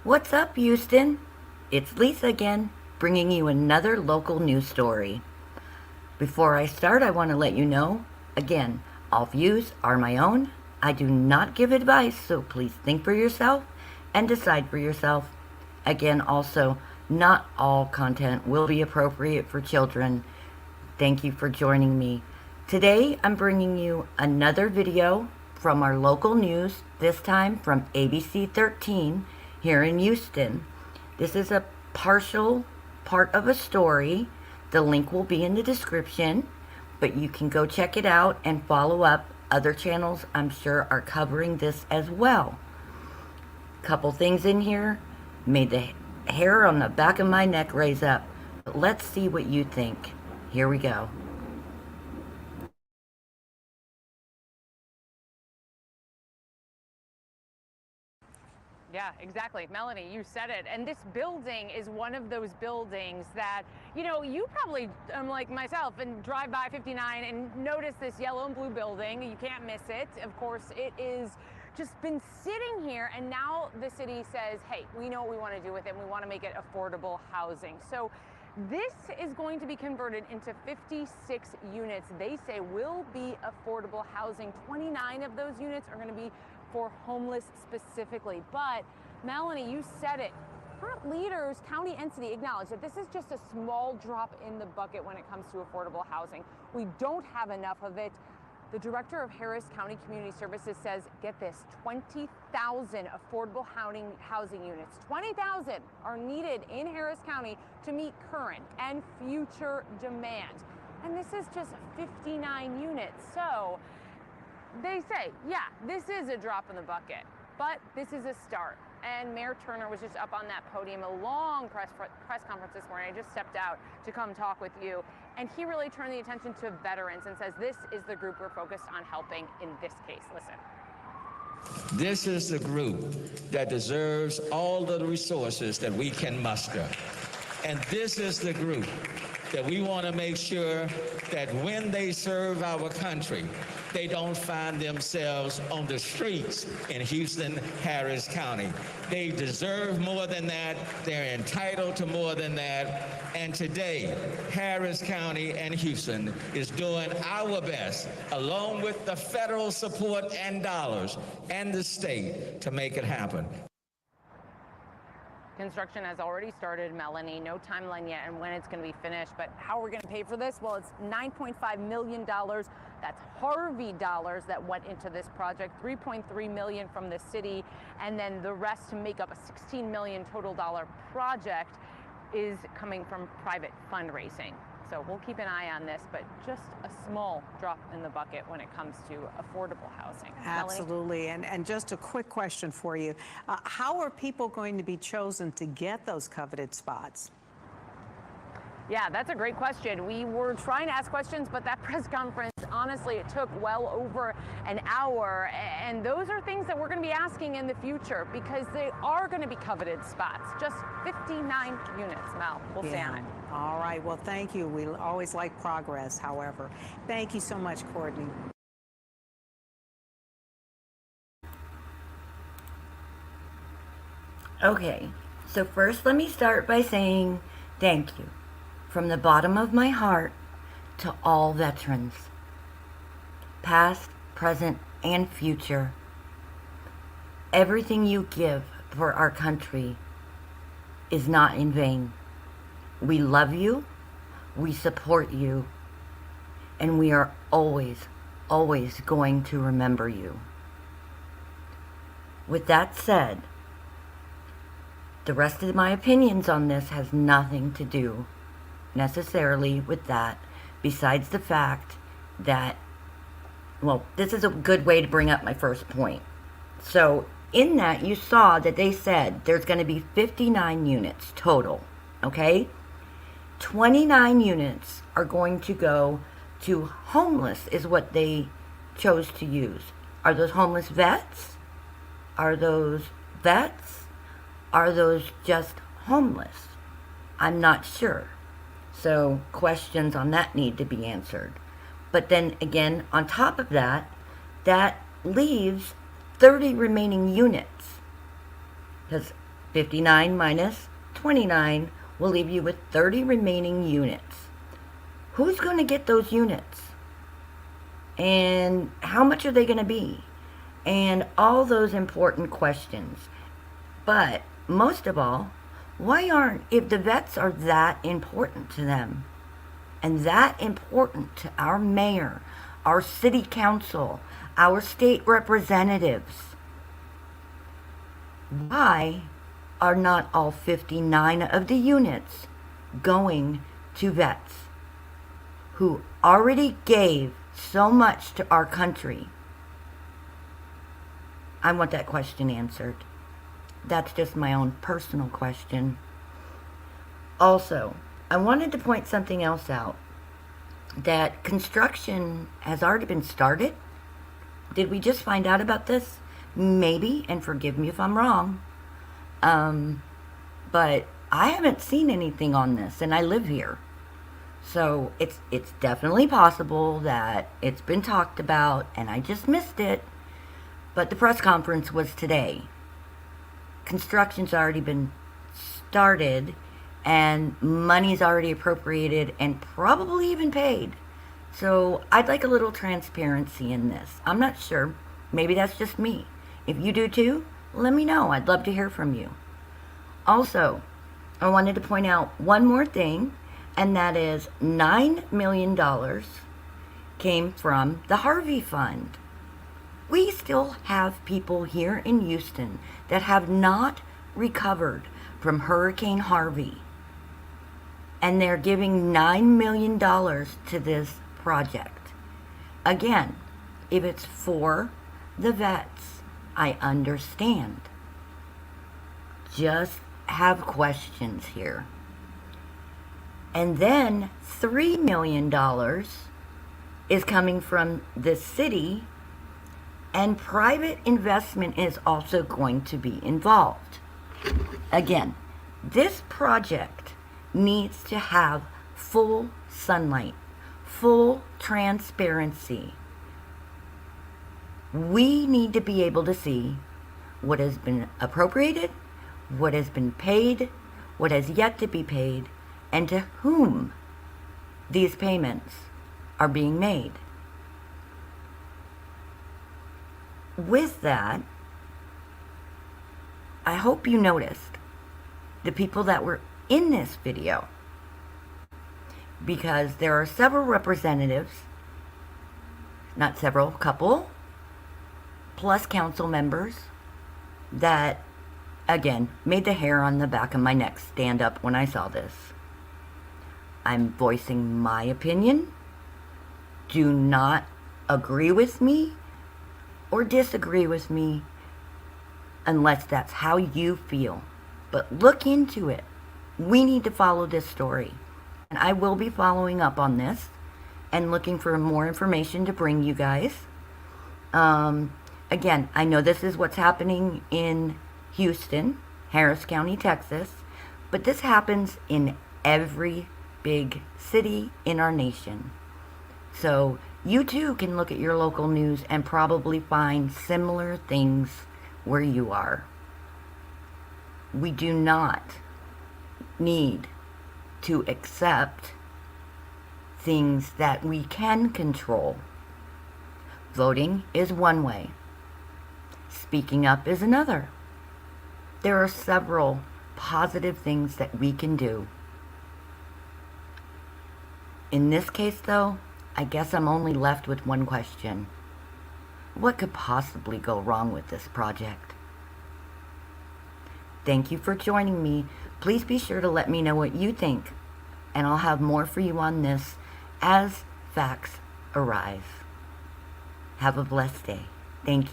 What's up, Houston? It's Lisa again, bringing you another local news story. Before I start, I want to let you know, again, all views are my own. I do not give advice, so please think for yourself and decide for yourself. Again, also, not all content will be appropriate for children. Thank you for joining me. Today, I'm bringing you another video from our local news, this time from ABC 13 here in Houston. This is a partial part of a story. The link will be in the description, but you can go check it out and follow up. Other channels, I'm sure, are covering this as well. Couple things in here made the hair on the back of my neck raise up. But let's see what you think. Here we go. Yeah, exactly. Melanie, you said it. And this building is one of those buildings that, you probably, like myself, and drive by 59 and notice this yellow and blue building. You can't miss it. Of course, it is just been sitting here, and now the city says, hey, we know what we want to do with it, and we want to make it affordable housing. So this is going to be converted into 56 units they say will be affordable housing. 29 of those units are going to be for homeless specifically. But Melanie, you said it. Current leaders, county and city, acknowledge that this is just a small drop in the bucket when it comes to affordable housing. We don't have enough of it. The director of Harris County Community Services says, get this, 20,000 affordable housing units. 20,000 are needed in Harris County to meet current and future demand. And this is just 59 units. So they say, yeah, this is a drop in the bucket, but this is a start. And Mayor Turner was just up on that podium, a long press conference this morning. I just stepped out to come talk with you. And he really turned the attention to veterans and says this is the group we're focused on helping in this case. Listen. This is the group that deserves all of the resources that we can muster. And this is the group that we want to make sure that when they serve our country, they don't find themselves on the streets in Houston, Harris County. They deserve more than that. They're entitled to more than that. And today, Harris County and Houston is doing our best, along with the federal support and dollars and the state, to make it happen. Construction has already started, Melanie. No timeline yet and when it's going to be finished. But how are we going to pay for this? Well, it's $9.5 million. That's Harvey dollars that went into this project. $3.3 million from the city, and then the rest to make up a $16 million total dollar project is coming from private fundraising. So we'll keep an eye on this, but just a small drop in the bucket when it comes to affordable housing. Absolutely. And just a quick question for you. How are people going to be chosen to get those coveted spots? Yeah, that's a great question. We were trying to ask questions, but that press conference, honestly, it took well over an hour. And those are things that we're going to be asking in the future because they are going to be coveted spots. Just 59 units, Mel. We'll stay on it. All right. Well, thank you. We always like progress, however. Thank you so much, Courtney. Okay, so first let me start by saying thank you from the bottom of my heart to all veterans, past, present, and future. Everything you give for our country is not in vain. We love you, we support you, and we are always, always going to remember you. With that said, the rest of my opinions on this has nothing to do necessarily with that, besides the fact that, well, this is a good way to bring up my first point. So in that, you saw that they said there's going to be 59 units total, okay? 29 units are going to go to homeless, is what they chose to use. Are those homeless vets? Are those vets? Are those just homeless? I'm not sure. So questions on that need to be answered. But then again, on top of that, that leaves 30 remaining units. Because 59 minus 29 will leave you with 30 remaining units. Who's going to get those units? And how much are they going to be? And all those important questions. But most of all, why aren't, if the vets are that important to them and that important to our mayor, our city council, our state representatives, why are not all 59 of the units going to vets who already gave so much to our country? I want that question answered. That's just my own personal question. Also, I wanted to point something else out. That construction has already been started. Did we just find out about this? Maybe, and forgive me if I'm wrong. But I haven't seen anything on this, and I live here. So it's definitely possible that it's been talked about, and I just missed it. But the press conference was today. Construction's already been started, and money's already appropriated and probably even paid. So I'd like a little transparency in this. I'm not sure. Maybe that's just me. If you do too, let me know. I'd love to hear from you. Also, I wanted to point out one more thing, and that is $9 million came from the Harvey Fund. We still have people here in Houston that have not recovered from Hurricane Harvey. And they're giving $9 million to this project. Again, if it's for the vets, I understand. Just have questions here. And then $3 million is coming from the city, and private investment is also going to be involved. Again, this project needs to have full sunlight, full transparency. We need to be able to see what has been appropriated, what has been paid, what has yet to be paid, and to whom these payments are being made. With that, I hope you noticed the people that were in this video, because there are several representatives, not several, couple, plus council members that, again, made the hair on the back of my neck stand up when I saw this. I'm voicing my opinion. Do not agree with me or disagree with me unless that's how you feel. But look into it. We need to follow this story. And I will be following up on this and looking for more information to bring you guys. Again, I know this is what's happening in Houston, Harris County, Texas, but this happens in every big city in our nation. So you too can look at your local news and probably find similar things where you are. We do not need to accept things that we can control. Voting is one way. Speaking up is another. There are several positive things that we can do. In this case, though, I guess I'm only left with one question. What could possibly go wrong with this project? Thank you for joining me. Please be sure to let me know what you think, and I'll have more for you on this as facts arrive. Have a blessed day. Thank you.